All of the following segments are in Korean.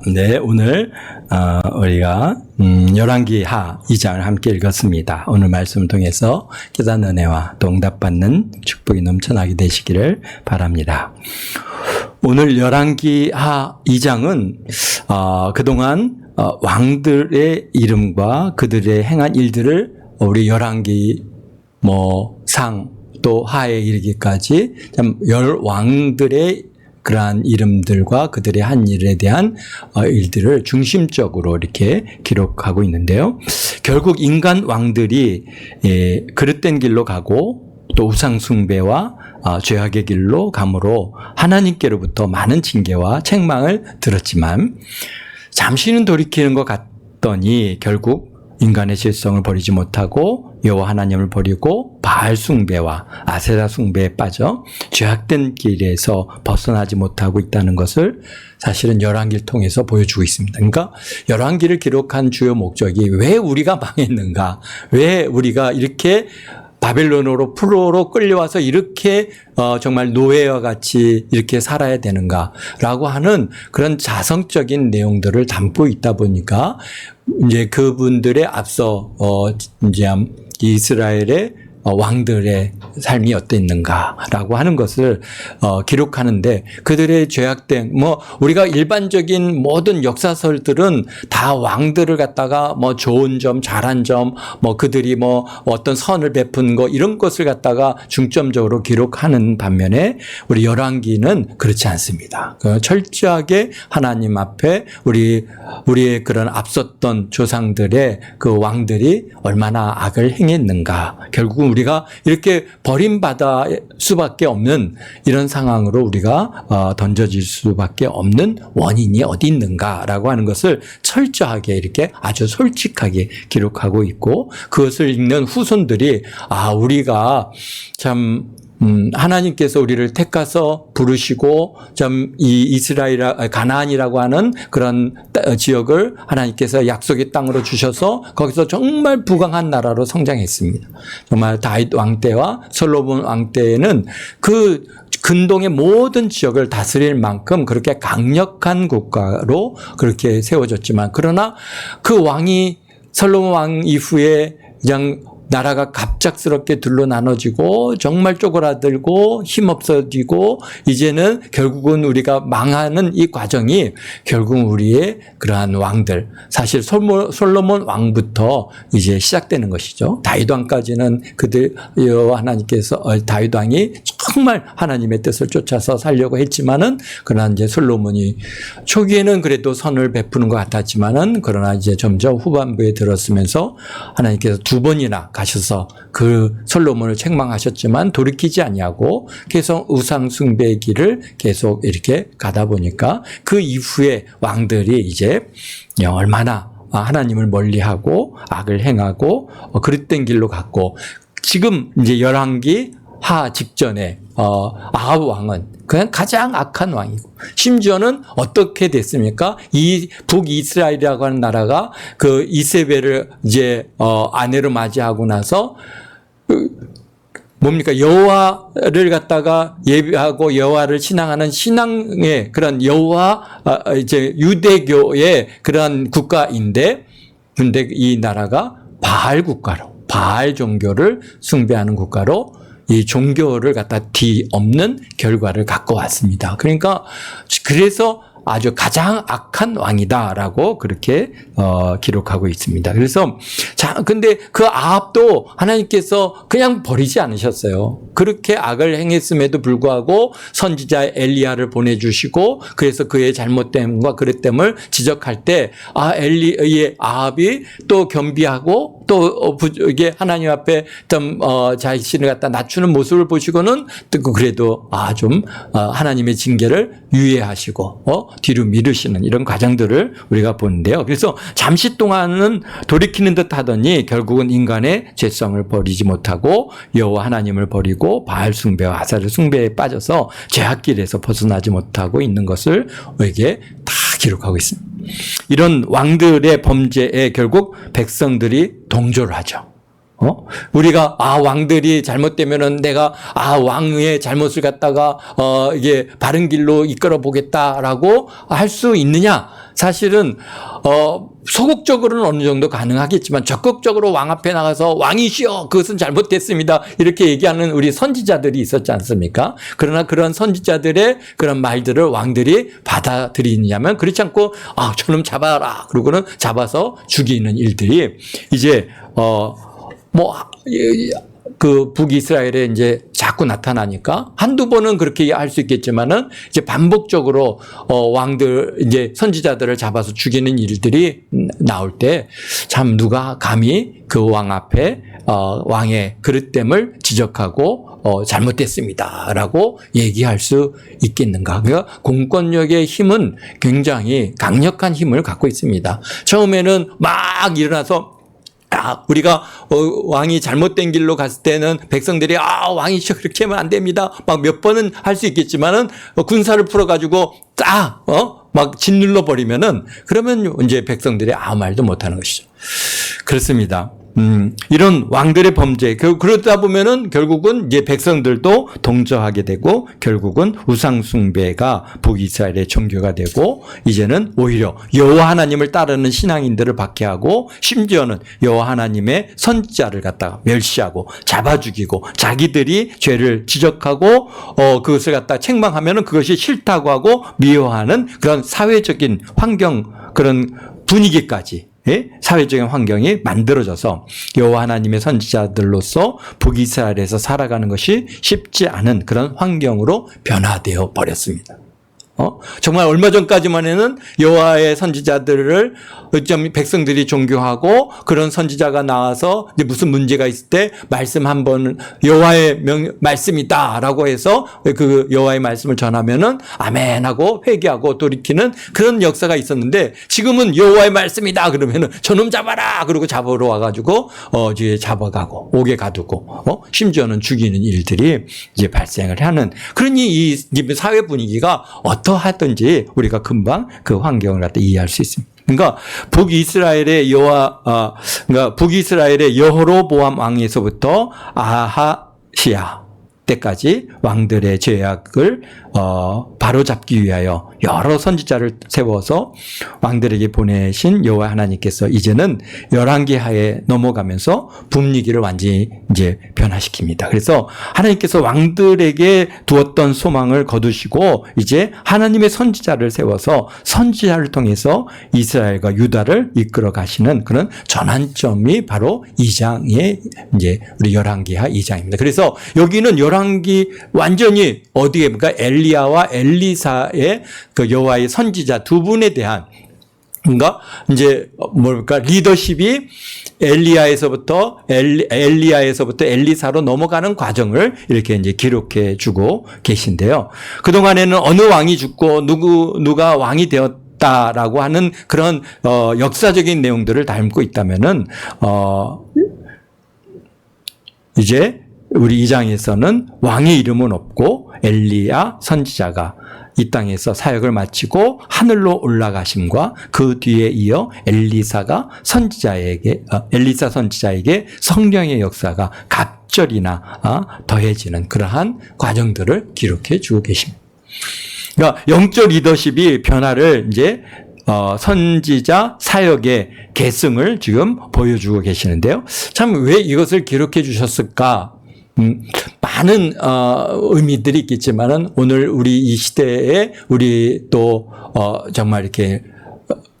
네, 오늘 우리가 열왕기하 2장을 함께 읽었습니다. 오늘 말씀을 통해서 깨닫는 은혜와 또 응답받는 축복이 넘쳐나게 되시기를 바랍니다. 오늘 열왕기하 2장은 그동안 왕들의 이름과 그들의 행한 일들을 우리 열왕기 상 또 하에 이르기까지 참 열왕들의 그러한 이름들과 그들의 한 일에 대한 일들을 중심적으로 이렇게 기록하고 있는데요. 결국 인간 왕들이 그릇된 길로 가고 또 우상 숭배와 죄악의 길로 감으로 하나님께로부터 많은 징계와 책망을 들었지만 잠시는 돌이키는 것 같더니 결국 인간의 실성을 버리지 못하고 여호와 하나님을 버리고 바알 숭배와 아세라 숭배에 빠져 죄악된 길에서 벗어나지 못하고 있다는 것을 사실은 열왕기를 통해서 보여주고 있습니다. 그러니까 열왕기를 기록한 주요 목적이 왜 우리가 망했는가, 왜 우리가 이렇게 바벨론으로 포로로 끌려와서 이렇게 정말 노예와 같이 이렇게 살아야 되는가라고 하는 그런 자성적인 내용들을 담고 있다 보니까 이제 그분들의 앞서 이제 이스라엘의 왕들의 삶이 어땠는가라고 하는 것을 기록하는데 그들의 죄악된 우리가 일반적인 모든 역사설들은 다 왕들을 갖다가 좋은 점, 잘한 점, 그들이 어떤 선을 베푼 거 이런 것을 갖다가 중점적으로 기록하는 반면에 우리 열왕기는 그렇지 않습니다. 철저하게 하나님 앞에 우리의 그런 앞섰던 조상들의 그 왕들이 얼마나 악을 행했는가, 결국은 우리가 이렇게 버림받아 수밖에 없는 이런 상황으로 우리가 던져질 수밖에 없는 원인이 어디 있는가라고 하는 것을 철저하게 이렇게 아주 솔직하게 기록하고 있고, 그것을 읽는 후손들이 우리가 참 하나님께서 우리를 택하서 부르시고 이 이스라엘 가나안이라고 하는 그런 지역을 하나님께서 약속의 땅으로 주셔서 거기서 정말 부강한 나라로 성장했습니다. 정말 다윗 왕 때와 솔로몬 왕 때에는 그 근동의 모든 지역을 다스릴 만큼 그렇게 강력한 국가로 그렇게 세워졌지만, 그러나 그 왕이 솔로몬 왕 이후에 그냥 나라가 갑작스럽게 둘로 나눠지고 정말 쪼그라들고 힘없어지고 이제는 결국은 우리가 망하는 이 과정이 결국은 우리의 그러한 왕들, 사실 솔로몬 왕부터 이제 시작되는 것이죠. 다윗 왕까지는 그들 하나님께서 다윗 왕이 정말 하나님의 뜻을 쫓아서 살려고 했지만은, 그러나 이제 솔로몬이 초기에는 그래도 선을 베푸는 것 같았지만은, 그러나 이제 점점 후반부에 들었으면서 하나님께서 두 번이나 가셔서 그 솔로몬을 책망하셨지만 돌이키지 아니하고 계속 우상 숭배의 길을 계속 이렇게 가다 보니까 그 이후에 왕들이 이제 얼마나 하나님을 멀리하고 악을 행하고 그릇된 길로 갔고, 지금 이제 열왕기 하 직전에 아합 왕은 그냥 가장 악한 왕이고, 심지어는 어떻게 됐습니까? 이 북이스라엘이라고 하는 나라가 그 이세벨을 이제 아내로 맞이하고 나서 뭡니까? 여호와를 갖다가 예배하고 여호와를 신앙하는 신앙의 그런 여호와 이제 유대교의 그런 국가인데, 근데 이 나라가 바알 국가로, 바알 종교를 숭배하는 국가로 이 종교를 갖다 뒤엎는 결과를 갖고 왔습니다. 그러니까 그래서 아주 가장 악한 왕이다라고 그렇게 기록하고 있습니다. 그래서 근데 그 아합도 하나님께서 그냥 버리지 않으셨어요. 그렇게 악을 행했음에도 불구하고 선지자 엘리야를 보내주시고, 그래서 그의 잘못됨과 그릇됨을 지적할 때 아합이 또 겸비하고 또 이게 하나님 앞에 좀 자신을 갖다 낮추는 모습을 보시고는 그래도 좀 하나님의 징계를 유예하시고 뒤로 미루시는 이런 과정들을 우리가 보는데요. 그래서 잠시 동안은 돌이키는 듯 하더니 결국은 인간의 죄성을 버리지 못하고 여호와 하나님을 버리고 바알 숭배와 아세라 숭배에 빠져서 죄악길에서 벗어나지 못하고 있는 것을 우리에게 다 기록하고 있습니다. 이런 왕들의 범죄에 결국 백성들이 동조를 하죠. 우리가, 왕들이 잘못되면은 내가, 왕의 잘못을 갖다가, 이게 바른 길로 이끌어 보겠다라고 할 수 있느냐? 사실은, 소극적으로는 어느 정도 가능하겠지만 적극적으로 왕 앞에 나가서 왕이시여, 그것은 잘못됐습니다, 이렇게 얘기하는 우리 선지자들이 있었지 않습니까? 그러나 그런 선지자들의 그런 말들을 왕들이 받아들이냐면 그렇지 않고, 저놈 잡아라, 그러고는 잡아서 죽이는 일들이 이제, 그 북이스라엘에 이제 자꾸 나타나니까 한두 번은 그렇게 할 수 있겠지만은 이제 반복적으로 왕들, 이제 선지자들을 잡아서 죽이는 일들이 나올 때 참 누가 감히 그 왕 앞에 왕의 그릇됨을 지적하고 잘못됐습니다라고 얘기할 수 있겠는가? 그러니까 공권력의 힘은 굉장히 강력한 힘을 갖고 있습니다. 처음에는 막 일어나서 우리가 왕이 잘못된 길로 갔을 때는 백성들이 왕이 그렇게 하면 안 됩니다, 막 몇 번은 할 수 있겠지만은 군사를 풀어가지고 막 짓눌러 버리면은 그러면 이제 백성들이 아무 말도 못하는 것이죠. 그렇습니다. 이런 왕들의 범죄, 그러다 보면은 결국은 이제 백성들도 동조하게 되고 결국은 우상숭배가 북이스라엘의 종교가 되고 이제는 오히려 여호와 하나님을 따르는 신앙인들을 박해하고 심지어는 여호와 하나님의 선지자를 갖다가 멸시하고 잡아 죽이고 자기들이 죄를 지적하고 그것을 갖다 책망하면은 그것이 싫다고 하고 미워하는 그런 사회적인 환경, 그런 분위기까지, 사회적인 환경이 만들어져서 여호와 하나님의 선지자들로서 북이스라엘에서 살아가는 것이 쉽지 않은 그런 환경으로 변화되어 버렸습니다. 정말 얼마 전까지만 해는 여호와의 선지자들을 백성들이 존경하고 그런 선지자가 나와서 이제 무슨 문제가 있을 때 말씀 한번 여호와의 말씀이다라고 해서 그 여호와의 말씀을 전하면은 아멘 하고 회개하고 돌이키는 그런 역사가 있었는데 지금은 여호와의 말씀이다 그러면은 저놈 잡아라 그러고 잡으러 와가지고 이제 잡아가고 옥에 가두고 심지어는 죽이는 일들이 이제 발생을 하는, 그러니 이 사회 분위기가 어떠하든지 우리가 금방 그 환경을 갖다 이해할 수 있습니다. 그러니까 북이스라엘의 북이스라엘의 여호로보암 왕에서부터 아하시야 때까지 왕들의 죄악을 바로잡기 위하여 여러 선지자를 세워서 왕들에게 보내신 여호와 하나님께서 이제는 열왕기 하에 넘어가면서 분위기를 완전히 이제 변화시킵니다. 그래서 하나님께서 왕들에게 두었던 소망을 거두시고 이제 하나님의 선지자를 세워서 선지자를 통해서 이스라엘과 유다를 이끌어 가시는 그런 전환점이 바로 2장의 이제 우리 열왕기하 2장입니다. 그래서 여기는 열왕기 완전히 어디에 그러니까 엘리야와 엘리사의 그 여호와의 선지자 두 분에 대한, 그러니까 이제 리더십이 엘리야에서부터 엘리사로 넘어가는 과정을 이렇게 이제 기록해 주고 계신데요. 그동안에는 어느 왕이 죽고 누가 왕이 되었다라고 하는 그런 역사적인 내용들을 담고 있다면은 이제 우리 2장에서는 왕의 이름은 없고 엘리야 선지자가 이 땅에서 사역을 마치고 하늘로 올라가심과 그 뒤에 이어 엘리사 선지자에게 성령의 역사가 갑절이나 더해지는 그러한 과정들을 기록해 주고 계십니다. 그러니까 영적 리더십이 변화를 이제 선지자 사역의 계승을 지금 보여주고 계시는데요. 참 왜 이것을 기록해 주셨을까? 많은 의미들이 있겠지만은 오늘 우리 이 시대에 우리 또 정말 이렇게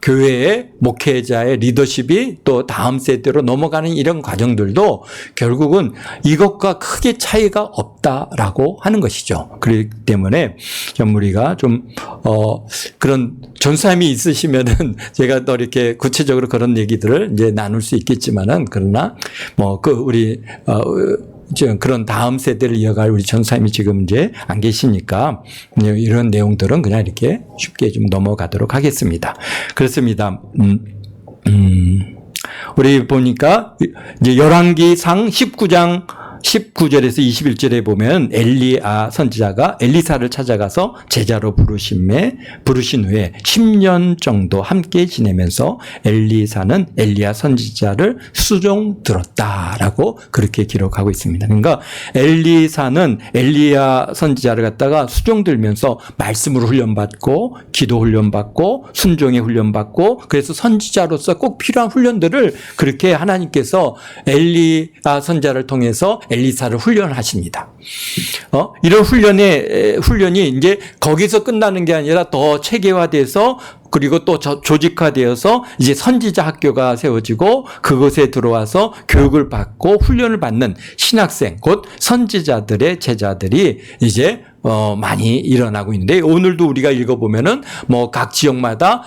교회의 목회자의 리더십이 또 다음 세대로 넘어가는 이런 과정들도 결국은 이것과 크게 차이가 없다라고 하는 것이죠. 그렇기 때문에 좀 우리가 좀 그런 전수함이 있으시면은 제가 또 이렇게 구체적으로 그런 얘기들을 이제 나눌 수 있겠지만은, 그러나 우리 그런 다음 세대를 이어갈 우리 전사님이 지금 이제 안 계시니까 이런 내용들은 그냥 이렇게 쉽게 좀 넘어가도록 하겠습니다. 그렇습니다. 우리 보니까 이제 열왕기상 19장 19절에서 21절에 보면 엘리야 선지자가 엘리사를 찾아가서 제자로 부르신 후에 10년 정도 함께 지내면서 엘리사는 엘리야 선지자를 수종 들었다라고 그렇게 기록하고 있습니다. 그러니까 엘리사는 엘리야 선지자를 갖다가 수종 들면서 말씀으로 훈련받고 기도 훈련받고 순종의 훈련받고 그래서 선지자로서 꼭 필요한 훈련들을 그렇게 하나님께서 엘리야 선지자를 통해서 엘리사를 훈련하십니다. 이런 훈련이 이제 거기서 끝나는 게 아니라 더 체계화돼서 그리고 또 조직화되어서 이제 선지자 학교가 세워지고 그곳에 들어와서 교육을 받고 훈련을 받는 신학생, 곧 선지자들의 제자들이 이제 많이 일어나고 있는데 오늘도 우리가 읽어보면은 뭐 각 지역마다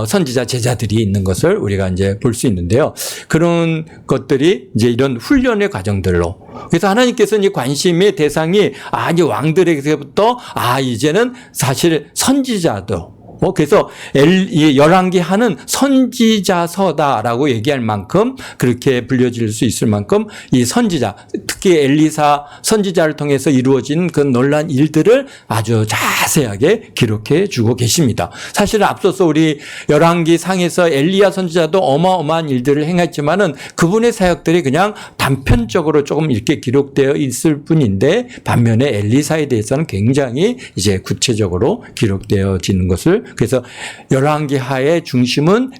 선지자 제자들이 있는 것을 우리가 이제 볼 수 있는데요. 그런 것들이 이제 이런 훈련의 과정들로 그래서 하나님께서는 이 관심의 대상이 이제 왕들에게부터 이제는 사실 선지자도 그래서 열왕기 하는 선지자서다라고 얘기할 만큼 그렇게 불려질 수 있을 만큼 이 선지자, 특히 엘리사 선지자를 통해서 이루어진 그 놀라운 일들을 아주 자세하게 기록해 주고 계십니다. 사실 앞서서 우리 열왕기 상에서 엘리야 선지자도 어마어마한 일들을 행했지만은 그분의 사역들이 그냥 단편적으로 조금 이렇게 기록되어 있을 뿐인데 반면에 엘리사에 대해서는 굉장히 이제 구체적으로 기록되어지는 것을 그래서 열왕기 하의 중심은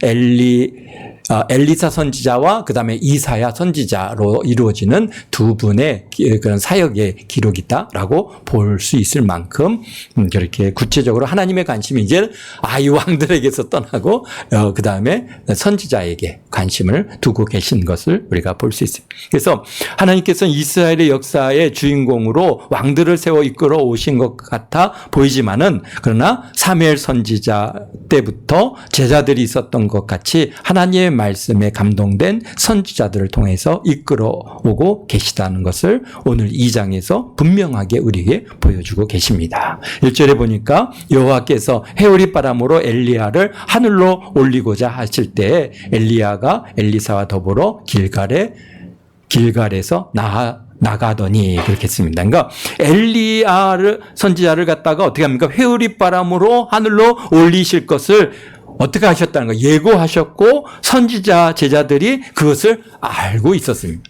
엘리사 선지자와 그 다음에 이사야 선지자로 이루어지는 두 분의 그런 사역의 기록이다라고 볼 수 있을 만큼 그렇게 구체적으로 하나님의 관심이 이제 이 왕들에게서 떠나고 그 다음에 선지자에게 관심을 두고 계신 것을 우리가 볼 수 있습니다. 그래서 하나님께서는 이스라엘의 역사의 주인공으로 왕들을 세워 이끌어 오신 것 같아 보이지만은 그러나 사무엘 선지자 때부터 제자들이 있었던 것 같이 하나님의 말씀에 감동된 선지자들을 통해서 이끌어 오고 계시다는 것을 오늘 2장에서 분명하게 우리에게 보여주고 계십니다. 1절에 보니까 여호와께서 해오리 바람으로 엘리야를 하늘로 올리고자 하실 때 엘리야가 엘리사와 더불어 길갈에서 나가더니 그렇게 했습니다. 그러니까 엘리야를 선지자를 갖다가 어떻게 합니까? 회오리 바람으로 하늘로 올리실 것을 어떻게 하셨다는 거 예고하셨고 선지자 제자들이 그것을 알고 있었습니다.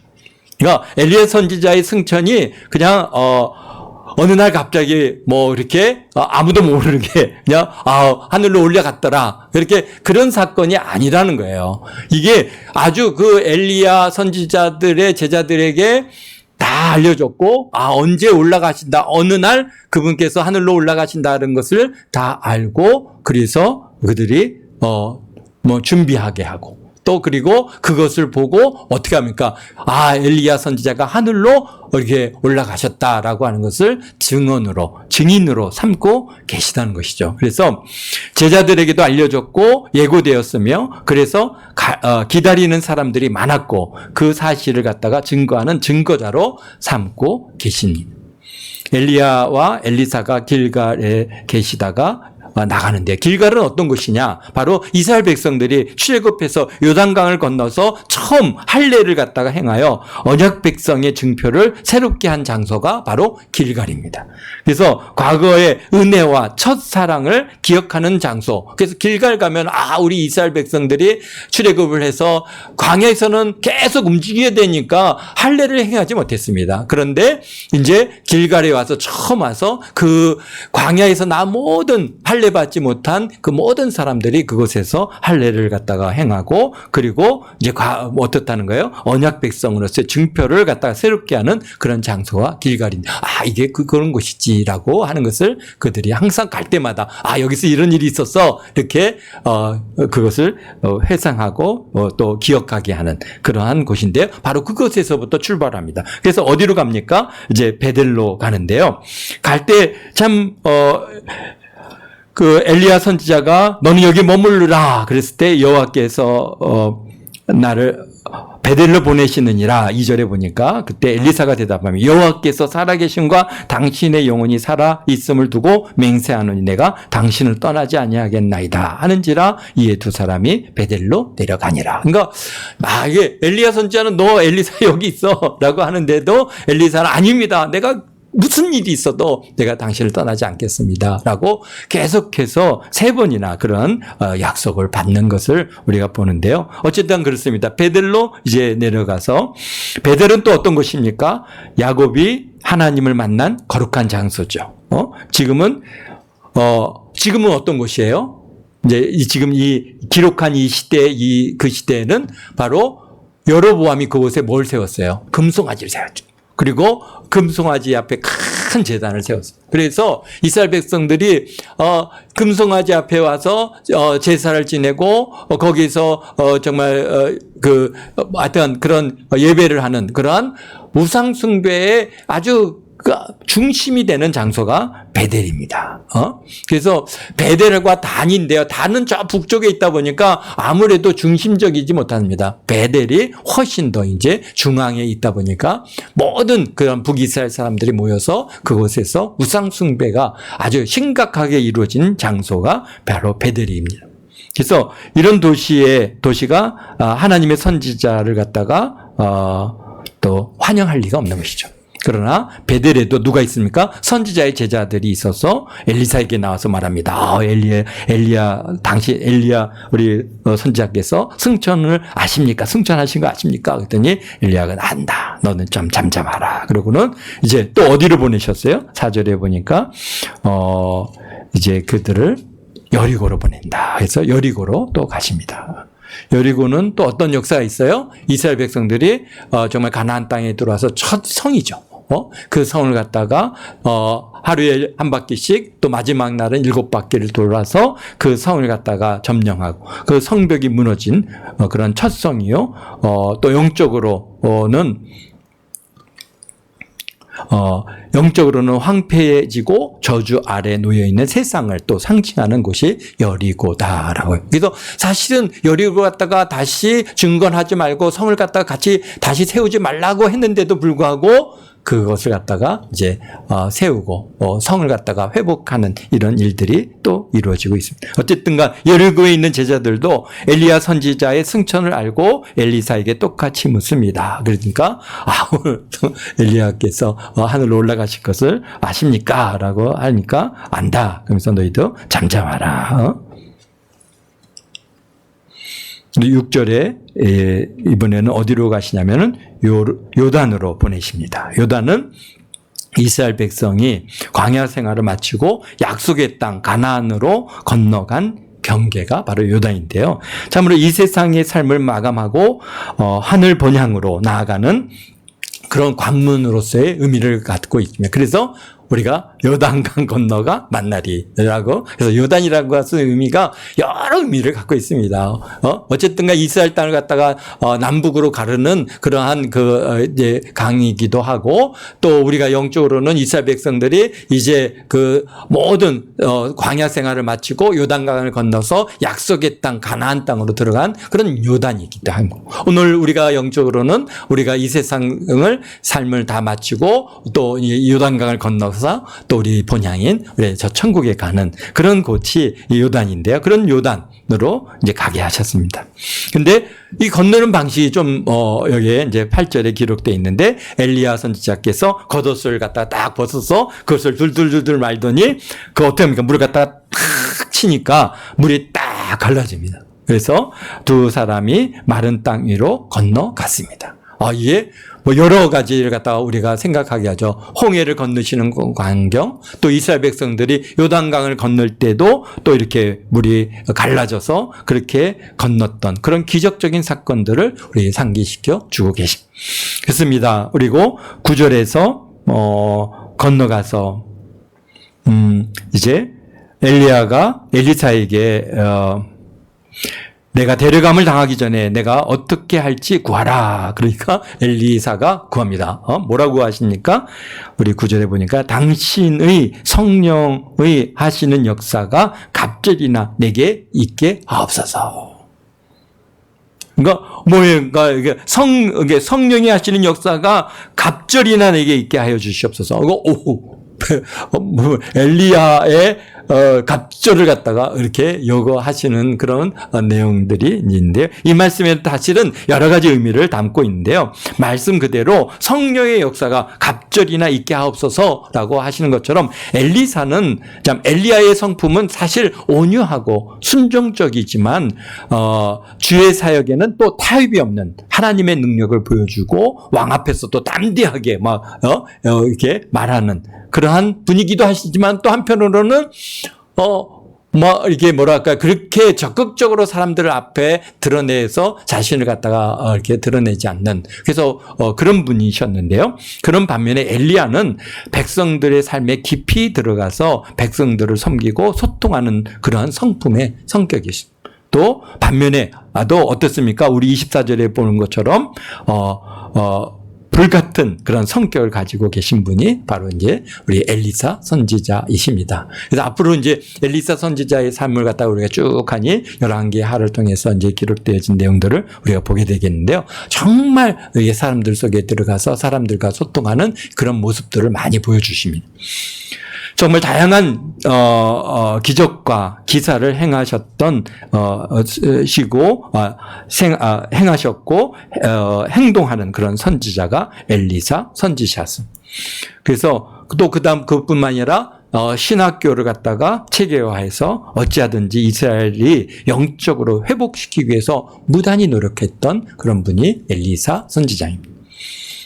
그러니까 엘리야 선지자의 승천이 그냥 어느 날 갑자기 뭐 이렇게 아무도 모르게 그냥 하늘로 올라갔더라. 그렇게 그런 사건이 아니라는 거예요. 이게 아주 그 엘리야 선지자들의 제자들에게 다 알려줬고 언제 올라가신다. 어느 날 그분께서 하늘로 올라가신다는 것을 다 알고 그래서 그들이 준비하게 하고 또 그리고 그것을 보고 어떻게 합니까? 엘리야 선지자가 하늘로 이렇게 올라가셨다라고 하는 것을 증인으로 삼고 계시다는 것이죠. 그래서 제자들에게도 알려졌고 예고되었으며 그래서 기다리는 사람들이 많았고 그 사실을 갖다가 증거하는 증거자로 삼고 계십니다. 엘리야와 엘리사가 길갈에 계시다가 나가는데 길갈은 어떤 곳이냐? 바로 이스라엘 백성들이 출애굽해서 요단강을 건너서 처음 할례를 갖다가 행하여 언약 백성의 증표를 새롭게 한 장소가 바로 길갈입니다. 그래서 과거의 은혜와 첫 사랑을 기억하는 장소. 그래서 길갈 가면 우리 이스라엘 백성들이 출애굽을 해서 광야에서는 계속 움직여야 되니까 할례를 행하지 못했습니다. 그런데 이제 길갈에 와서 처음 와서 그 광야에서 나 모든 할례 받지 못한 그 모든 사람들이 그곳에서 할례를 갖다가 행하고 그리고 이제 어떻다는 거예요? 언약 백성으로서의 증표를 갖다가 새롭게 하는 그런 장소가 길갈인데 이게 그런 곳이지라고 하는 것을 그들이 항상 갈 때마다 여기서 이런 일이 있었어 이렇게 그것을 회상하고 또 기억하게 하는 그러한 곳인데요. 바로 그곳에서부터 출발합니다. 그래서 어디로 갑니까? 이제 베델로 가는데요. 갈 때 참 그 엘리야 선지자가 너는 여기 머무르라 그랬을 때 여호와께서 나를 베델로 보내시느니라. 2절에 보니까 그때 엘리사가 대답하면 여호와께서 살아계심과 당신의 영혼이 살아 있음을 두고 맹세하노니 내가 당신을 떠나지 아니하겠나이다 하는지라. 이에 두 사람이 베델로 내려가니라. 그러니까 이게 엘리야 선지자는 너 엘리사 여기 있어라고 하는데도 엘리사는 아닙니다. 내가 무슨 일이 있어도 내가 당신을 떠나지 않겠습니다 라고 계속해서 3번이나 그런 약속을 받는 것을 우리가 보는데요. 어쨌든 그렇습니다. 베델로 이제 내려가서, 베델은 또 어떤 곳입니까? 야곱이 하나님을 만난 거룩한 장소죠. 지금은 어떤 곳이에요? 이제 지금 이 기록한 이 시대, 그 시대에는 바로 여로보암이 그곳에 뭘 세웠어요? 금송아지를 세웠죠. 그리고 금송아지 앞에 큰 제단을 세웠어요. 그래서 이스라엘 백성들이 금송아지 앞에 와서 제사를 지내고 거기서 정말 하여튼 그런 예배를 하는 그러한 우상 숭배의 아주 중심이 되는 장소가 베델입니다. 그래서 베델과 단인데요. 단은 저 북쪽에 있다 보니까 아무래도 중심적이지 못합니다. 베델이 훨씬 더 이제 중앙에 있다 보니까 모든 그런 북이스라엘 사람들이 모여서 그곳에서 우상 숭배가 아주 심각하게 이루어진 장소가 바로 베델입니다. 그래서 이런 도시가 하나님의 선지자를 갖다가 또 환영할 리가 없는 것이죠. 그러나 베델에도 누가 있습니까? 선지자의 제자들이 있어서 엘리사에게 나와서 말합니다. 엘리야 우리 선지자께서 승천을 아십니까? 승천하신 거 아십니까? 그랬더니 엘리야가 안다. 너는 좀 잠잠하라. 그러고는 이제 또 어디로 보내셨어요? 4절에 보니까 이제 그들을 여리고로 보낸다. 그래서 여리고로 또 가십니다. 여리고는 또 어떤 역사가 있어요? 이스라엘 백성들이 정말 가나안 땅에 들어와서 첫 성이죠. 그 성을 갖다가 하루에 한 바퀴씩, 또 마지막 날은 7바퀴를 돌아서 그 성을 갖다가 점령하고 그 성벽이 무너진 그런 첫 성이요. 또 영적으로는 황폐해지고 저주 아래 놓여있는 세상을 또 상징하는 곳이 여리고다라고. 그래서 사실은 여리고 갖다가 다시 증건하지 말고 성을 갖다가 다시 세우지 말라고 했는데도 불구하고 그것을 갖다가 이제 세우고 성을 갖다가 회복하는 이런 일들이 또 이루어지고 있습니다. 어쨌든가 여리고에 있는 제자들도 엘리야 선지자의 승천을 알고 엘리사에게 똑같이 묻습니다. 그러니까 오늘 엘리야께서 하늘로 올라가실 것을 아십니까? 라고 하니까 안다. 그러면서 너희도 잠잠하라. 6절에 이번에는 어디로 가시냐면은 요단으로 보내십니다. 요단은 이스라엘 백성이 광야 생활을 마치고 약속의 땅 가나안으로 건너간 경계가 바로 요단인데요. 참으로 이 세상의 삶을 마감하고 하늘 번향으로 나아가는 그런 관문으로서의 의미를 갖고 있습니다. 그래서 우리가 요단강 건너가 만나리라고, 그래서 요단이라고 하는 의미가 여러 의미를 갖고 있습니다. 어쨌든가 이스라엘 땅을 갖다가 남북으로 가르는 그러한 이제 강이기도 하고, 또 우리가 영적으로는 이스라엘 백성들이 이제 그 모든 광야 생활을 마치고 요단강을 건너서 약속의 땅 가나안 땅으로 들어간 그런 요단이기도 하고, 오늘 우리가 영적으로는 우리가 이 세상을 삶을 다 마치고 또 요단강을 건너서 또 우리 본향인 우리 저 천국에 가는 그런 곳이 이 요단인데요. 그런 요단으로 이제 가게 하셨습니다. 근데 이 건너는 방식이 좀 여기에 이제 8절에 기록되어 있는데, 엘리야 선지자께서 겉옷을 갖다가 딱 벗어서 그것을 둘둘둘둘 말더니 그 어떻게 합니까? 물을 갖다가 탁 치니까 물이 딱 갈라집니다. 그래서 두 사람이 마른 땅 위로 건너갔습니다. 이게 여러 가지를 갖다가 우리가 생각하게 하죠. 홍해를 건너시는 광경, 또 이스라엘 백성들이 요단강을 건널 때도 또 이렇게 물이 갈라져서 그렇게 건넜던 그런 기적적인 사건들을 우리 상기시켜 주고 계십니다. 그리고 9절에서 건너가서 이제 엘리야가 엘리사에게 내가 데려감을 당하기 전에 내가 어떻게 할지 구하라. 그러니까 엘리사가 구합니다. 뭐라고 하십니까? 우리 9절에 보니까 당신의 성령의 하시는 역사가 갑절이나 내게 있게 하옵소서. 그러니까 뭐예요? 이게 성령이 하시는 역사가 갑절이나 내게 있게 하여 주시옵소서. 엘리야의 갑절을 갖다가 이렇게 요구하시는 그런 내용들이 있는데요. 이 말씀에 사실은 여러 가지 의미를 담고 있는데요. 말씀 그대로 성령의 역사가 갑절이나 있게 하옵소서라고 하시는 것처럼 엘리야의 성품은 사실 온유하고 순종적이지만 주의 사역에는 또 타협이 없는 하나님의 능력을 보여주고 왕 앞에서 또 담대하게 이렇게 말하는 그러한 분위기도 하시지만 또 한편으로는 이게 그렇게 적극적으로 사람들 앞에 드러내서 자신을 갖다가 이렇게 드러내지 않는, 그래서 그런 분이셨는데요. 그런 반면에 엘리야는 백성들의 삶에 깊이 들어가서 백성들을 섬기고 소통하는 그러한 성품의 성격이십니다. 또 반면에 또 어떻습니까? 우리 24절에 보는 것처럼 불같은 그런 성격을 가지고 계신 분이 바로 이제 우리 엘리사 선지자이십니다. 그래서 앞으로 이제 엘리사 선지자의 삶을 갖다가 우리가 쭉 하니 11개의 하를 통해서 이제 기록되어진 내용들을 우리가 보게 되겠는데요. 정말 사람들 속에 들어가서 사람들과 소통하는 그런 모습들을 많이 보여주십니다. 정말 다양한 기적과 기사를 행하셨던 행하셨고 행동하는 그런 선지자가 엘리사 선지자였습니다. 그래서 또 그다음 그뿐만 아니라 신학교를 갖다가 체계화해서 어찌하든지 이스라엘이 영적으로 회복시키기 위해서 무단히 노력했던 그런 분이 엘리사 선지자입니다.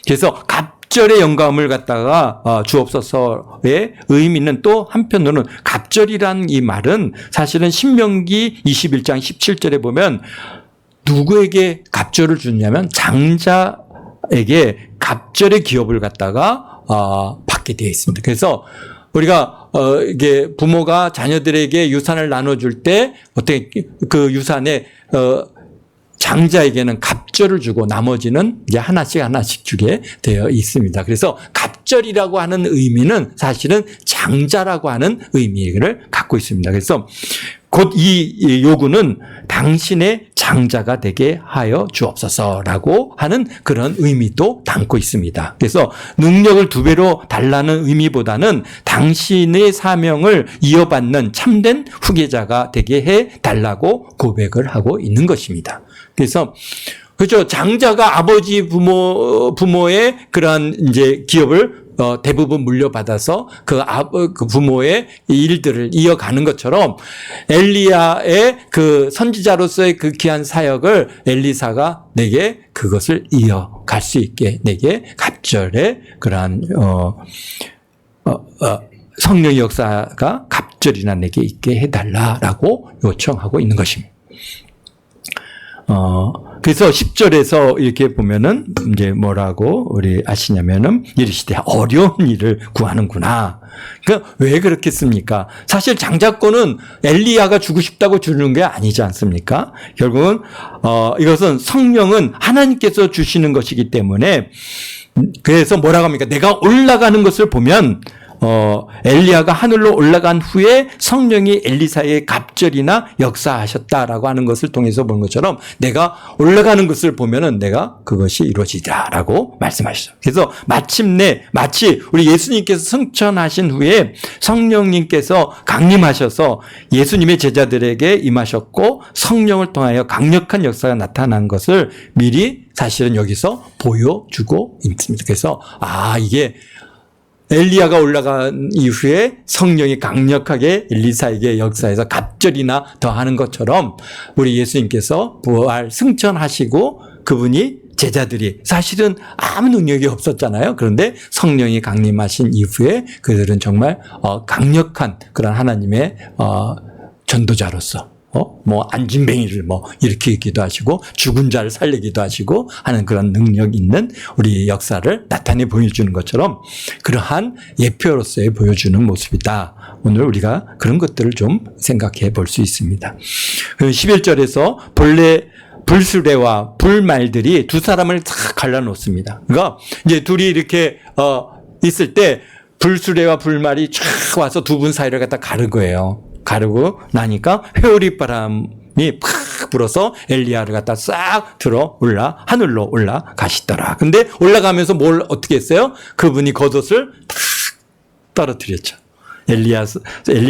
그래서 갑절의 영감을 갖다가 주옵소서의 의미는 또 한편으로는 갑절이란 이 말은 사실은 신명기 21장 17절에 보면 누구에게 갑절을 주냐면 장자에게 갑절의 기업을 갖다가 받게 되어 있습니다. 그래서 우리가 이게 부모가 자녀들에게 유산을 나눠줄 때 어떻게 그 유산에 장자에게는 갑절을 주고 나머지는 이제 하나씩 주게 되어 있습니다. 그래서 갑절이라고 하는 의미는 사실은 장자라고 하는 의미를 갖고 있습니다. 그래서 곧 이 요구는 당신의 장자가 되게 하여 주옵소서라고 하는 그런 의미도 담고 있습니다. 그래서 능력을 2배로 달라는 의미보다는 당신의 사명을 이어받는 참된 후계자가 되게 해 달라고 고백을 하고 있는 것입니다. 그래서 그렇죠. 장자가 아버지 부모의 그러한 이제 기업을 대부분 물려받아서 그 부모의 일들을 이어가는 것처럼 엘리야의 그 선지자로서의 그 귀한 사역을 엘리사가 내게 그것을 이어갈 수 있게 내게 갑절의 그러한 성령의 역사가 갑절이나 내게 있게 해달라라고 요청하고 있는 것입니다. 그래서 10절에서 이렇게 보면은 이제 뭐라고 우리 아시냐면은 이르시되 어려운 일을 구하는구나. 그러니까 왜 그렇겠습니까? 사실 장자권은 엘리야가 주고 싶다고 주는 게 아니지 않습니까? 결국은 이것은 성령은 하나님께서 주시는 것이기 때문에 그래서 뭐라고 합니까? 내가 올라가는 것을 보면 엘리야가 하늘로 올라간 후에 성령이 엘리사의 갑절이나 역사하셨다라고 하는 것을 통해서 보는 것처럼 내가 올라가는 것을 보면은 내가 그것이 이루어지리라고 말씀하시죠. 그래서 마침내 마치 우리 예수님께서 승천하신 후에 성령님께서 강림하셔서 예수님의 제자들에게 임하셨고 성령을 통하여 강력한 역사가 나타난 것을 미리 사실은 여기서 보여주고 있습니다. 그래서 이게 엘리야가 올라간 이후에 성령이 강력하게 엘리사에게 역사에서 갑절이나 더하는 것처럼 우리 예수님께서 부활 승천하시고 그분이 제자들이 사실은 아무 능력이 없었잖아요. 그런데 성령이 강림하신 이후에 그들은 정말 강력한 그런 하나님의 전도자로서 안진뱅이를 일으키기도 하시고 죽은 자를 살리기도 하시고 하는 그런 능력 있는 우리 역사를 나타내 보여주는 것처럼 그러한 예표로서의 보여주는 모습이다. 오늘 우리가 그런 것들을 좀 생각해 볼 수 있습니다. 11절에서 본래 불수레와 불말들이 두 사람을 다 갈라놓습니다. 그러니까 이제 둘이 이렇게 있을 때 불수레와 불말이 쫙 와서 두 분 사이를 갖다 가른 거예요. 가르고 나니까 회오리 바람 팍 불어서 엘리야를 갖다 싹 들어 하늘로 올라가시더라. 근데 올라가면서 뭘 어떻게 했어요? 그분이 겉옷을 탁 떨어뜨렸죠. 엘리야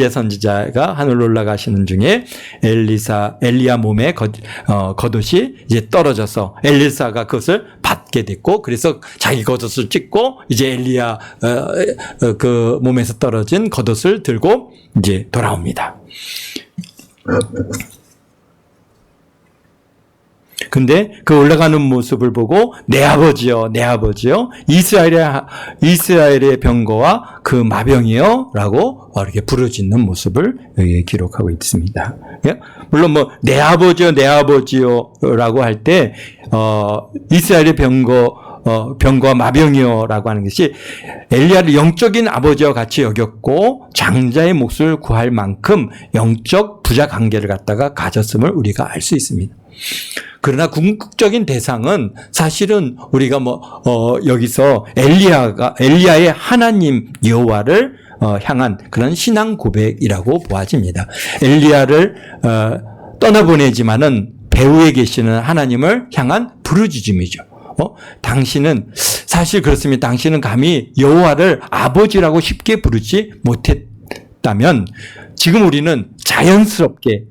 선지자가 하늘로 올라가시는 중에 엘리야 몸에 겉옷이 이제 떨어져서 엘리사가 그것을 받게 됐고, 그래서 자기 겉옷을 찢고 이제 엘리야 그 몸에서 떨어진 겉옷을 들고 이제 돌아옵니다. 근데 그 올라가는 모습을 보고 내 아버지요 이스라엘의 병거와 그 마병이요 라고 이렇게 부르짖는 모습을 여기 기록하고 있습니다. 물론 뭐 내 아버지요 라고 할 때 이스라엘의 병거와 마병이요라고 하는 것이 엘리야를 영적인 아버지와 같이 여겼고 장자의 몫을 구할 만큼 영적 부자 관계를 갖다가 가졌음을 우리가 알 수 있습니다. 그러나 궁극적인 대상은 사실은 우리가 여기서 엘리야의 하나님 여호와를 향한 그런 신앙 고백이라고 보아집니다. 엘리야를 떠나보내지만은 배후에 계시는 하나님을 향한 부르짖음이죠. 당신은 사실 그렇습니다. 당신은 감히 여호와를 아버지라고 쉽게 부르지 못했다면 지금 우리는 자연스럽게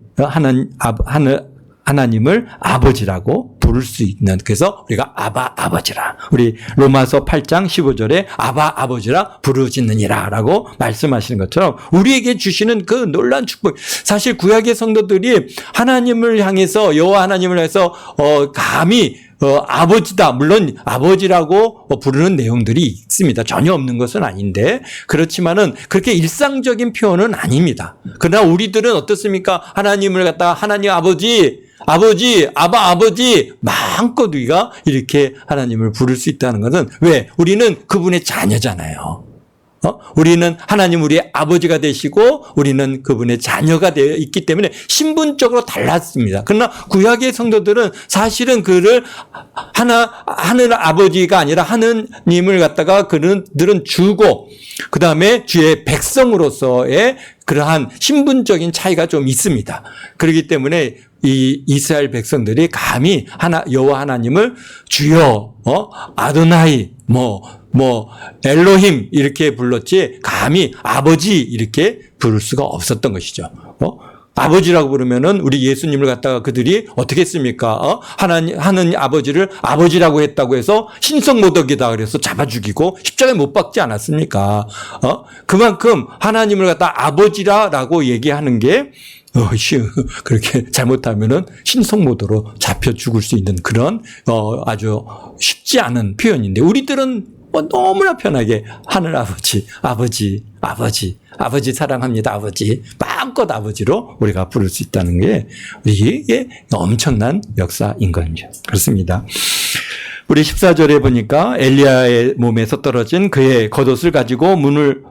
하나님을 아버지라고 부를 수 있는, 그래서 우리가 아버지라, 우리 로마서 8장 15절에 아버지라 부르짖느니라 라고 말씀하시는 것처럼 우리에게 주시는 그 놀라운 축복, 사실 구약의 성도들이 하나님을 향해서 여호와 하나님을 향해서 감히 아버지다, 물론 아버지라고 부르는 내용들이 있습니다. 전혀 없는 것은 아닌데, 그렇지만은 그렇게 일상적인 표현은 아닙니다. 그러나 우리들은 어떻습니까? 하나님을 갖다가 하나님 아버지, 아버지 마음껏 우리가 이렇게 하나님을 부를 수 있다는 것은 왜? 우리는 그분의 자녀잖아요. 우리는 하나님 우리의 아버지가 되시고 우리는 그분의 자녀가 되어 있기 때문에 신분적으로 달랐습니다. 그러나 구약의 성도들은 사실은 그를 하늘 아버지가 아니라 하느님을 갖다가 그들은 주고 그 다음에 주의 백성으로서의 그러한 신분적인 차이가 좀 있습니다. 그렇기 때문에 이 이스라엘 백성들이 감히 여호와 하나님을 주여, 아도나이, 엘로힘 이렇게 불렀지 감히 아버지 이렇게 부를 수가 없었던 것이죠. 아버지라고 부르면은 우리 예수님을 갖다가 그들이 어떻게 했습니까? 하는 아버지를 아버지라고 했다고 해서 신성모독이다 그래서 잡아 죽이고 십자가에 못 박지 않았습니까? 그만큼 하나님을 갖다 아버지라고 얘기하는 게 그렇게 잘못하면은 신성모독으로 잡혀 죽을 수 있는 그런 아주 쉽지 않은 표현인데, 우리들은 너무나 편하게 하늘 아버지 사랑합니다, 아버지 마음껏 아버지로 우리가 부를 수 있다는 게 이게 엄청난 역사인 거죠. 그렇습니다. 우리 14절에 보니까 엘리야의 몸에서 떨어진 그의 겉옷을 가지고 물을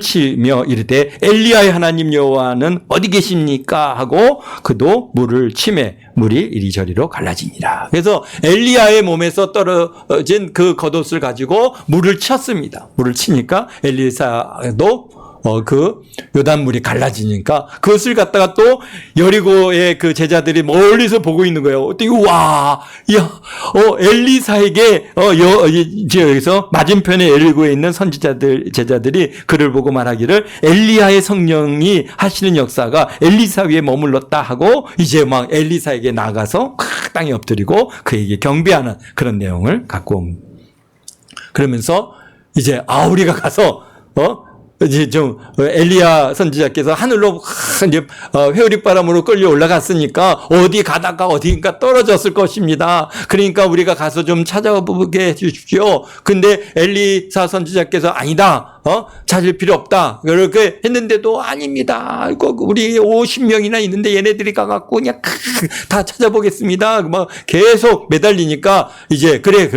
치며 이르되 엘리야의 하나님 여호와는 어디 계십니까 하고 그도 물을 치매 물이 이리저리로 갈라지니라. 그래서 엘리야의 몸에서 떨어진 그 겉옷을 가지고 물을 쳤습니다. 물을 치니까 엘리사도 그 요단물이 갈라지니까 그것을 갖다가 또 여리고의 그 제자들이 멀리서 보고 있는 거예요. 와, 엘리사에게 여기서 맞은편에 여리고에 있는 제자들이 그를 보고 말하기를 엘리야의 성령이 하시는 역사가 엘리사 위에 머물렀다 하고 이제 막 엘리사에게 나가서 땅에 엎드리고 그에게 경배하는 그런 내용을 갖고 옵니다. 그러면서 이제 우리가 가서 이제 좀 엘리야 선지자께서 하늘로 이제 회오리 바람으로 끌려 올라갔으니까 어디 가다가 어디인가 떨어졌을 것입니다. 그러니까 우리가 가서 좀 찾아보게 해주십시오. 근데 엘리사 선지자께서 아니다. 찾을 필요 없다. 그렇게 했는데도 아닙니다. 우리 50명이나 있는데 얘네들이 가갖고 그냥 다 찾아보겠습니다. 막 계속 매달리니까 이제 그래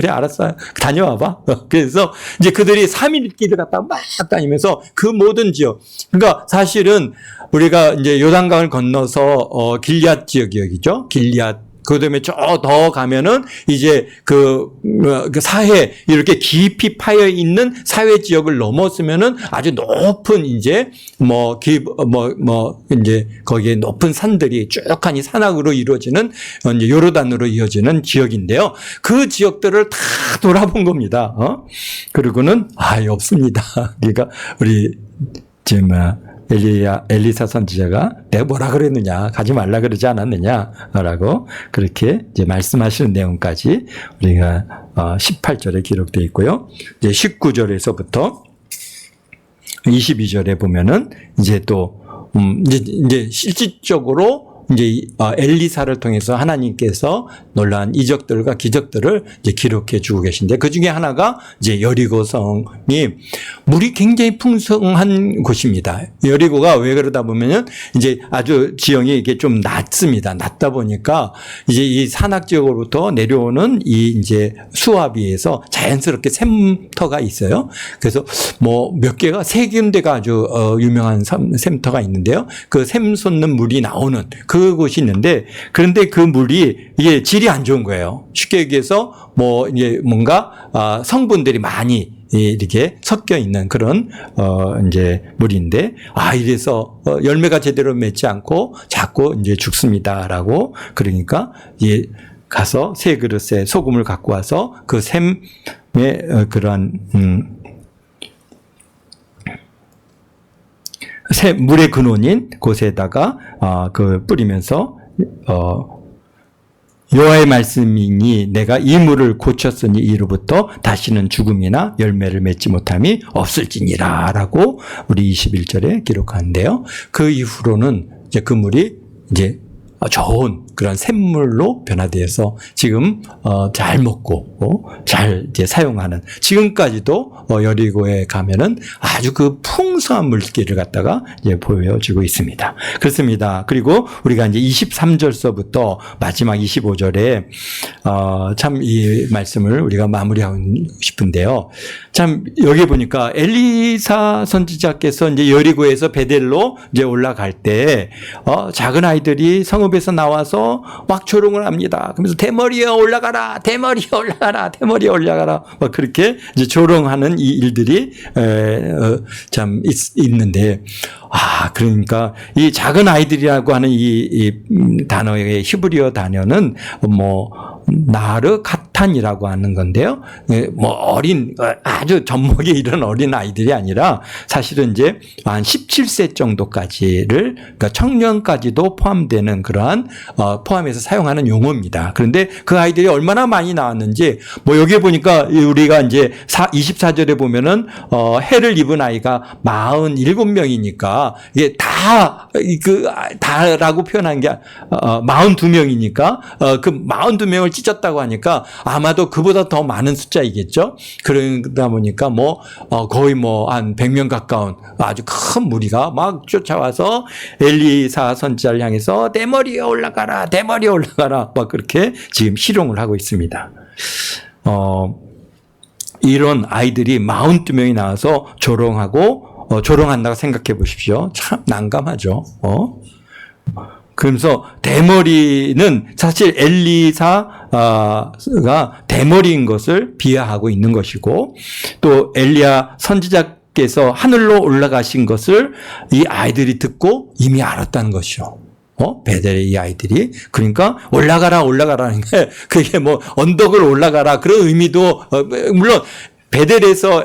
알았어요. 다녀와봐. 그래서 이제 그들이 3일 길을 갔다가 막 다니면서 그 모든 지역. 그러니까 사실은 우리가 이제 요단강을 건너서 길리앗 지역이죠. 길리앗 그다음에 저 더 가면은 이제 그 사해 이렇게 깊이 파여 있는 사회 지역을 넘었으면은 아주 높은 이제 이제 거기에 높은 산들이 쭉하니 산악으로 이루어지는 이제 요르단으로 이어지는 지역인데요. 그 지역들을 다 돌아본 겁니다. 그리고는 없습니다. 그러니까 우리 지금 엘리사 선지자가 내가 뭐라 그랬느냐, 가지 말라 그러지 않았느냐라고 그렇게 이제 말씀하시는 내용까지 우리가 18절에 기록되어 있고요. 이제 19절에서부터 22절에 보면은 이제 또 이제 실질적으로 이제 엘리사를 통해서 하나님께서 놀라운 이적들과 기적들을 이제 기록해 주고 계신데, 그 중에 하나가 이제 여리고 성이 물이 굉장히 풍성한 곳입니다. 여리고가 왜 그러다 보면은 이제 아주 지형이 이게 좀 낮습니다. 낮다 보니까 이제 이 산악 지역으로부터 내려오는 이 이제 수압위에서 자연스럽게 샘터가 있어요. 그래서 몇 개가 3군데가 아주 유명한 샘터가 있는데요. 그 샘 솟는 물이 나오는 그곳이 있는데, 그런데 그 물이 이게 질이 안 좋은 거예요. 쉽게 얘기해서 이제 뭔가 성분들이 많이 이렇게 섞여 있는 그런 이제 물인데, 이래서 열매가 제대로 맺지 않고 자꾸 이제 죽습니다라고. 그러니까 가서 3그릇에 소금을 갖고 와서 그 샘의 그러한 물의 근원인 곳에다가 그 뿌리면서 여호와의 말씀이니 내가 이 물을 고쳤으니 이로부터 다시는 죽음이나 열매를 맺지 못함이 없을지니라라고 우리 21절에 기록하는데요. 그 이후로는 이제 그 물이 이제 좋은 그런 샘물로 변화되어서 지금 잘 먹고 잘 이제 사용하는, 지금까지도 여리고에 가면은 아주 그 풍성한 물길을 갖다가 이제 보여주고 있습니다. 그렇습니다. 그리고 우리가 이제 23절서부터 마지막 25절에 참 이 말씀을 우리가 마무리하고 싶은데요. 참 여기 보니까 엘리사 선지자께서 이제 여리고에서 베델로 이제 올라갈 때 작은 아이들이 성읍에서 나와서 막 조롱을 합니다. 그러면서 대머리에 올라가라, 대머리에 올라가라, 대머리에 올라가라, 막 그렇게 이제 조롱하는 이 일들이 참 있는데, 그러니까 이 작은 아이들이라고 하는 이 단어의 히브리어 단어는 나르 카탄이라고 하는 건데요. 어린, 아주 젖먹이 이런 어린 아이들이 아니라 사실은 이제 한 17세 정도까지를, 그러니까 청년까지도 포함되는 그러한 포함해서 사용하는 용어입니다. 그런데 그 아이들이 얼마나 많이 나왔는지, 여기 보니까 우리가 이제 24절에 보면은 해를 입은 아이가 47명이니까 이게 다라고 표현한 게 42명이니까 그 42명을 찢었다고 하니까 아마도 그보다 더 많은 숫자이겠죠. 그러다 보니까 거의 한 100명 가까운 아주 큰 무리가 막 쫓아와서 엘리사 선지자를 향해서 대머리에 올라가라, 대머리에 올라가라, 막 그렇게 지금 희롱을 하고 있습니다. 이런 아이들이 42명이 나와서 조롱한다고 생각해 보십시오. 참 난감하죠. 그러면서 대머리는 사실 엘리사가 대머리인 것을 비하하고 있는 것이고, 또 엘리야 선지자께서 하늘로 올라가신 것을 이 아이들이 듣고 이미 알았다는 것이죠. 베델의 이 아이들이. 그러니까 올라가라는 게 그게 언덕을 올라가라 그런 의미도 물론 베델에서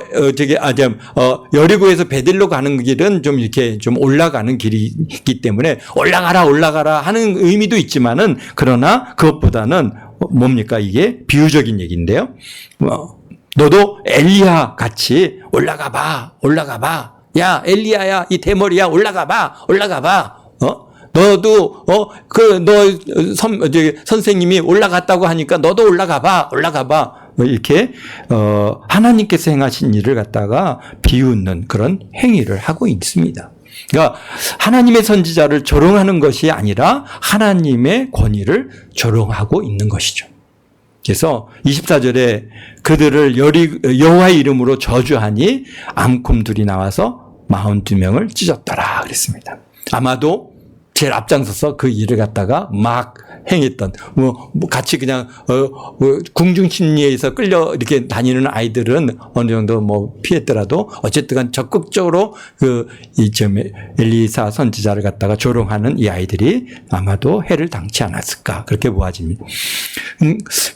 여리고에서 베델로 가는 길은 좀 이렇게 좀 올라가는 길이기 때문에 올라가라 하는 의미도 있지만은, 그러나 그것보다는 뭡니까, 이게 비유적인 얘기인데요. 너도 엘리야 같이 올라가 봐. 야, 엘리야야, 이 대머리야, 올라가 봐. 너도 선생님이 올라갔다고 하니까 너도 올라가 봐. 이렇게 하나님께서 행하신 일을 갖다가 비웃는 그런 행위를 하고 있습니다. 그러니까 하나님의 선지자를 조롱하는 것이 아니라 하나님의 권위를 조롱하고 있는 것이죠. 그래서 24절에 그들을 여호와의 이름으로 저주하니 암곰들이 나와서 42명을 찢었더라 그랬습니다. 아마도 제일 앞장서서 그 일을 갖다가 막 행했던, 같이 그냥, 궁중심리에서 끌려 이렇게 다니는 아이들은 어느 정도 피했더라도 어쨌든 간 적극적으로 엘리사 선지자를 갖다가 조롱하는 이 아이들이 아마도 해를 당치 않았을까. 그렇게 보아집니다.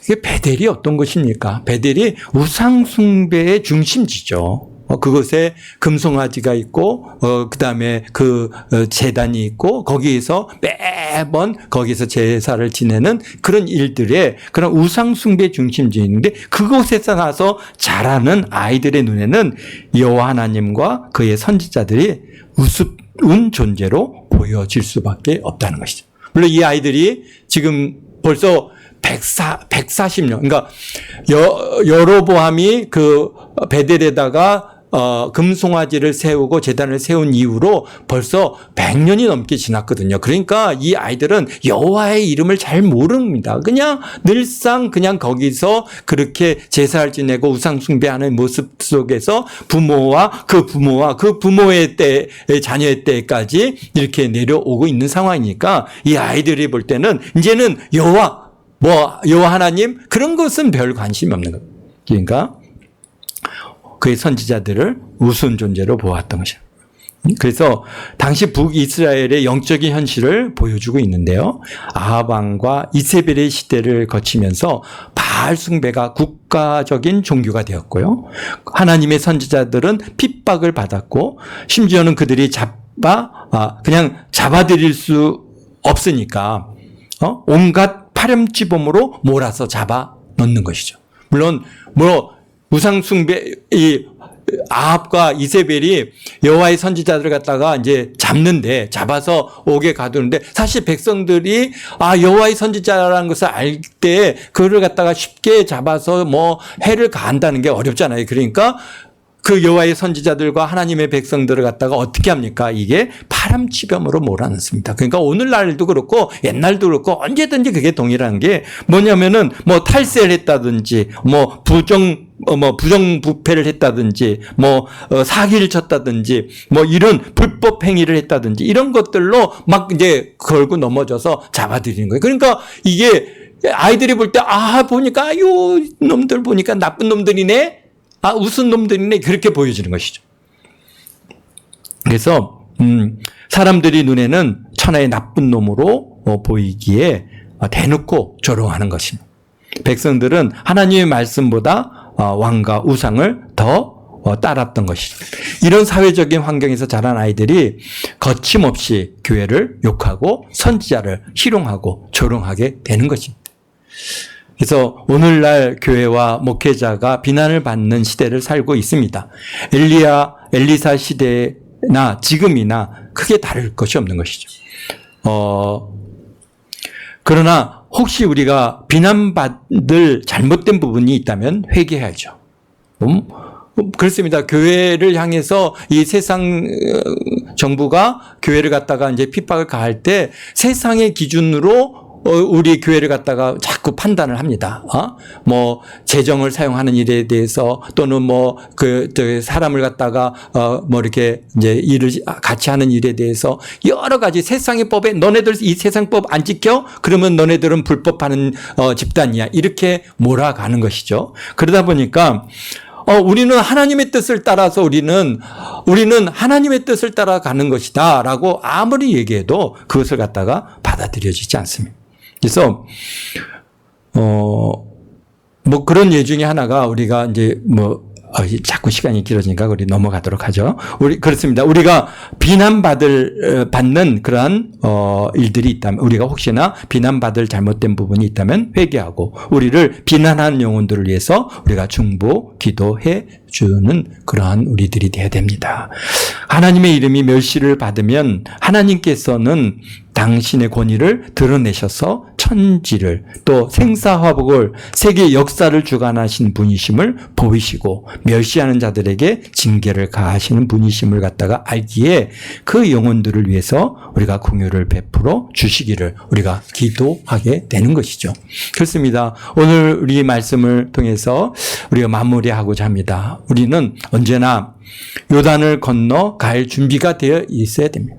이게 베델이 어떤 것입니까? 베델이 우상숭배의 중심지죠. 그곳에 금송아지가 있고, 그 다음에 제단이 있고, 거기에서 매번 거기서 제사를 지내는 그런 일들에 그런 우상숭배 중심지인데, 그곳에서 나서 자라는 아이들의 눈에는 여호와 하나님과 그의 선지자들이 우스운 존재로 보여질 수밖에 없다는 것이죠. 물론 이 아이들이 지금 벌써 140년, 그러니까 여로보암이 베델에다가 금송아지를 세우고 제단을 세운 이후로 벌써 100년이 넘게 지났거든요. 그러니까 이 아이들은 여호와의 이름을 잘 모릅니다. 그냥 늘상 그냥 거기서 그렇게 제사를 지내고 우상숭배하는 모습 속에서 부모와 그 부모의 때, 자녀의 때까지 이렇게 내려오고 있는 상황이니까 이 아이들이 볼 때는 이제는 여호와 하나님 그런 것은 별 관심이 없는 거예요. 그러니까 그의 선지자들을 우스운 존재로 보았던 것이에요. 그래서 당시 북이스라엘의 영적인 현실을 보여주고 있는데요. 아합 왕과 이세벨의 시대를 거치면서 바알 숭배가 국가적인 종교가 되었고요. 하나님의 선지자들은 핍박을 받았고 심지어는 그들이 그냥 잡아들일 수 없으니까 온갖 파렴치범으로 몰아서 잡아 넣는 것이죠. 물론 우상숭배, 아합과 이세벨이 여호와의 선지자들을 갖다가 이제 잡아서 옥에 가두는데 사실 백성들이 여호와의 선지자라는 것을 알 때 그를 갖다가 쉽게 잡아서 해를 가한다는 게 어렵잖아요. 그러니까 그 여호와의 선지자들과 하나님의 백성들을 갖다가 어떻게 합니까? 이게 파람치범으로 몰아넣습니다. 그러니까 오늘날도 그렇고 옛날도 그렇고 언제든지 그게 동일한 게 뭐냐면은 탈세를 했다든지 부정부패를 했다든지 사기를 쳤다든지 이런 불법 행위를 했다든지 이런 것들로 막 이제 걸고 넘어져서 잡아들이는 거예요. 그러니까 이게 아이들이 볼 때 보니까 요 놈들 보니까 나쁜 놈들이네. 우스운 놈들이네. 그렇게 보여지는 것이죠. 그래서 사람들이 눈에는 천하의 나쁜 놈으로 보이기에 대놓고 조롱하는 것입니다. 백성들은 하나님의 말씀보다 왕과 우상을 더 따랐던 것이죠. 이런 사회적인 환경에서 자란 아이들이 거침없이 교회를 욕하고 선지자를 희롱하고 조롱하게 되는 것입니다. 그래서 오늘날 교회와 목회자가 비난을 받는 시대를 살고 있습니다. 엘리사 시대나 지금이나 크게 다를 것이 없는 것이죠. 그러나 혹시 우리가 비난받을 잘못된 부분이 있다면 회개해야죠. 그렇습니다. 교회를 향해서 이 세상 정부가 교회를 갖다가 이제 핍박을 가할 때 세상의 기준으로 우리 교회를 갖다가 자꾸 판단을 합니다. 재정을 사용하는 일에 대해서 또는 사람을 갖다가 이렇게 이제 일을 같이 하는 일에 대해서 여러 가지 세상의 법에 너네들 이 세상 법 안 지켜? 그러면 너네들은 불법하는 집단이야. 이렇게 몰아가는 것이죠. 그러다 보니까 우리는 하나님의 뜻을 따라서 우리는 하나님의 뜻을 따라가는 것이다라고 아무리 얘기해도 그것을 갖다가 받아들여지지 않습니다. 그래서 그런 예 중에 하나가 우리가 이제 자꾸 시간이 길어지니까 우리 넘어가도록 하죠. 그렇습니다. 우리가 받는 그러한 일들이 있다면, 우리가 혹시나 비난받을 잘못된 부분이 있다면 회개하고 우리를 비난한 영혼들을 위해서 우리가 중보 기도해 주는 그러한 우리들이 돼야 됩니다. 하나님의 이름이 멸시를 받으면 하나님께서는 당신의 권위를 드러내셔서 천지를 또 생사화복을 세계 역사를 주관하신 분이심을 보이시고 멸시하는 자들에게 징계를 가하시는 분이심을 갖다가 알기에 그 영혼들을 위해서 우리가 공유를 베풀어 주시기를 우리가 기도하게 되는 것이죠. 그렇습니다. 오늘 우리 말씀을 통해서 우리가 마무리하고자 합니다. 우리는 언제나 요단을 건너 갈 준비가 되어 있어야 됩니다.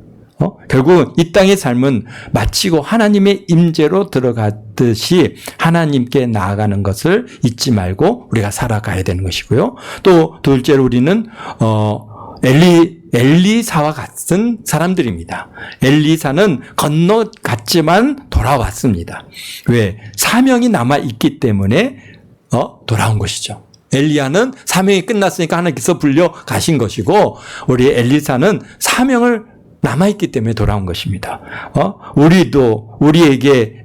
결국 이 땅의 삶은 마치고 하나님의 임재로 들어가듯이 하나님께 나아가는 것을 잊지 말고 우리가 살아가야 되는 것이고요. 또 둘째로 우리는 엘리사와 같은 사람들입니다. 엘리사는 건너갔지만 돌아왔습니다. 왜? 사명이 남아있기 때문에 돌아온 것이죠. 엘리야는 사명이 끝났으니까 하나님께서 불려 가신 것이고, 우리 엘리사는 사명을 남아있기 때문에 돌아온 것입니다. 우리도 우리에게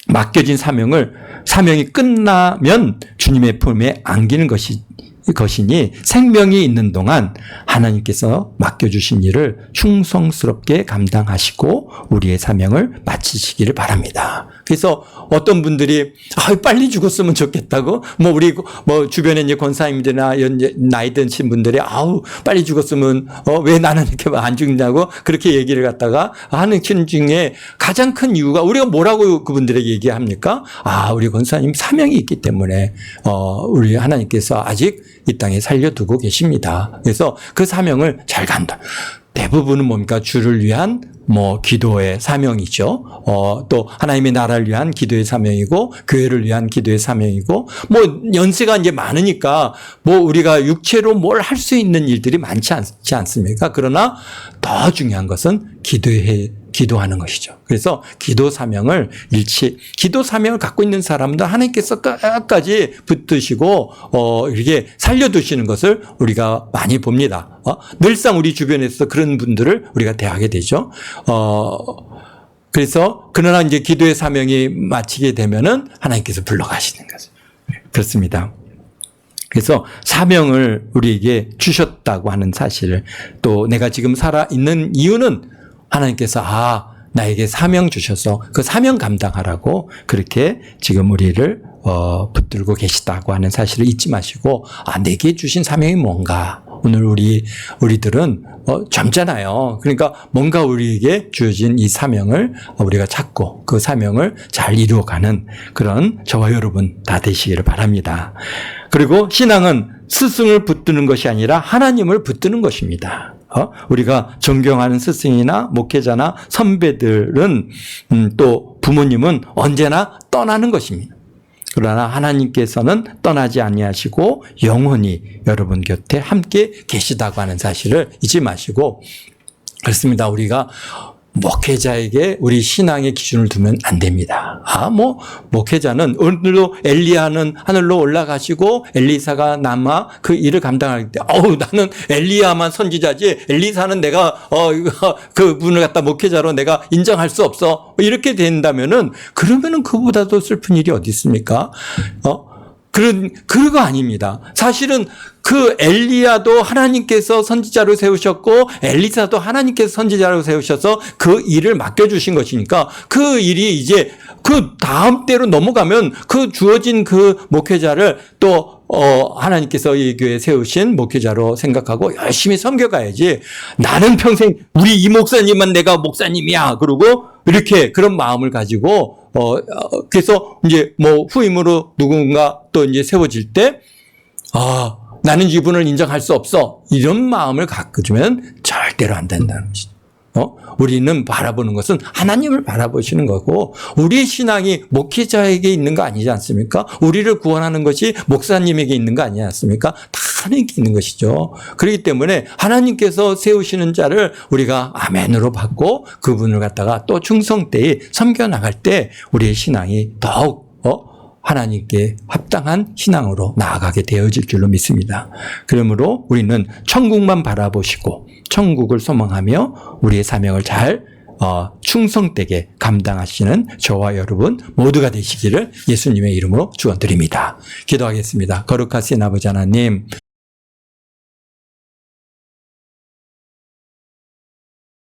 맡겨진 사명이 끝나면 주님의 품에 안기는 것이니 생명이 있는 동안 하나님께서 맡겨주신 일을 충성스럽게 감당하시고 우리의 사명을 마치시기를 바랍니다. 그래서 어떤 분들이 빨리 죽었으면 좋겠다고, 우리 주변에 이제 권사님들이나 나이 드신 분들이 빨리 죽었으면 왜 나는 이렇게 안 죽냐고 그렇게 얘기를 갖다가 하는 중에 가장 큰 이유가, 우리가 뭐라고 그분들에게 얘기합니까? 우리 권사님 사명이 있기 때문에 우리 하나님께서 아직 이 땅에 살려두고 계십니다. 그래서 그 사명을 잘 간다. 대부분은 뭡니까? 주를 위한 기도의 사명이죠. 또 하나님의 나라를 위한 기도의 사명이고, 교회를 위한 기도의 사명이고, 연세가 이제 많으니까 우리가 육체로 뭘 할 수 있는 일들이 많지 않습니까? 그러나 더 중요한 것은 기도하는 것이죠. 그래서 기도 사명을 갖고 있는 사람들 하나님께서 끝까지 붙드시고 이렇게 살려두시는 것을 우리가 많이 봅니다. 늘상 우리 주변에서 그런 분들을 우리가 대하게 되죠. 그래서 그러나 이제 기도의 사명이 마치게 되면은 하나님께서 불러가시는 거죠. 그렇습니다. 그래서 사명을 우리에게 주셨다고 하는 사실을, 또 내가 지금 살아있는 이유는 하나님께서 나에게 사명 주셔서 그 사명 감당하라고 그렇게 지금 우리를 붙들고 계시다고 하는 사실을 잊지 마시고, 내게 주신 사명이 뭔가. 오늘 우리들은 젊잖아요. 그러니까 뭔가 우리에게 주어진 이 사명을 우리가 찾고 그 사명을 잘 이루어가는 그런 저와 여러분 다 되시기를 바랍니다. 그리고 신앙은 스승을 붙드는 것이 아니라 하나님을 붙드는 것입니다. 우리가 존경하는 스승이나 목회자나 선배들은 또 부모님은 언제나 떠나는 것입니다. 그러나 하나님께서는 떠나지 아니하시고 영원히 여러분 곁에 함께 계시다고 하는 사실을 잊지 마시고, 그렇습니다. 우리가 목회자에게 우리 신앙의 기준을 두면 안 됩니다. 목회자는 오늘도 엘리야는 하늘로 올라가시고 엘리사가 남아 그 일을 감당할 때, 나는 엘리야만 선지자지 엘리사는 내가 그분을 갖다 목회자로 내가 인정할 수 없어. 이렇게 된다면은, 그러면은 그보다도 슬픈 일이 어디 있습니까? 그거 아닙니다. 사실은 그 엘리야도 하나님께서 선지자로 세우셨고 엘리사도 하나님께서 선지자로 세우셔서 그 일을 맡겨주신 것이니까, 그 일이 이제 그 다음 때로 넘어가면 그 주어진 그 목회자를 또 하나님께서 이 교회에 세우신 목회자로 생각하고 열심히 섬겨가야지, 나는 평생 우리 이 목사님만 내가 목사님이야 그러고 이렇게 그런 마음을 가지고 그래서 이제 후임으로 누군가 또 이제 세워질 때 나는 이분을 인정할 수 없어, 이런 마음을 가져주면 절대로 안 된다는 것이죠. 우리는 바라보는 것은 하나님을 바라보시는 거고, 우리의 신앙이 목회자에게 있는 거 아니지 않습니까? 우리를 구원하는 것이 목사님에게 있는 거 아니지 않습니까? 다 하나님께 있는 것이죠. 그렇기 때문에 하나님께서 세우시는 자를 우리가 아멘으로 받고 그분을 갖다가 또 충성되이 섬겨나갈 때 우리의 신앙이 더욱 하나님께 합당한 신앙으로 나아가게 되어질 줄로 믿습니다. 그러므로 우리는 천국만 바라보시고 천국을 소망하며 우리의 사명을 잘 충성되게 감당하시는 저와 여러분 모두가 되시기를 예수님의 이름으로 축원드립니다. 기도하겠습니다. 거룩하신 아버지 하나님,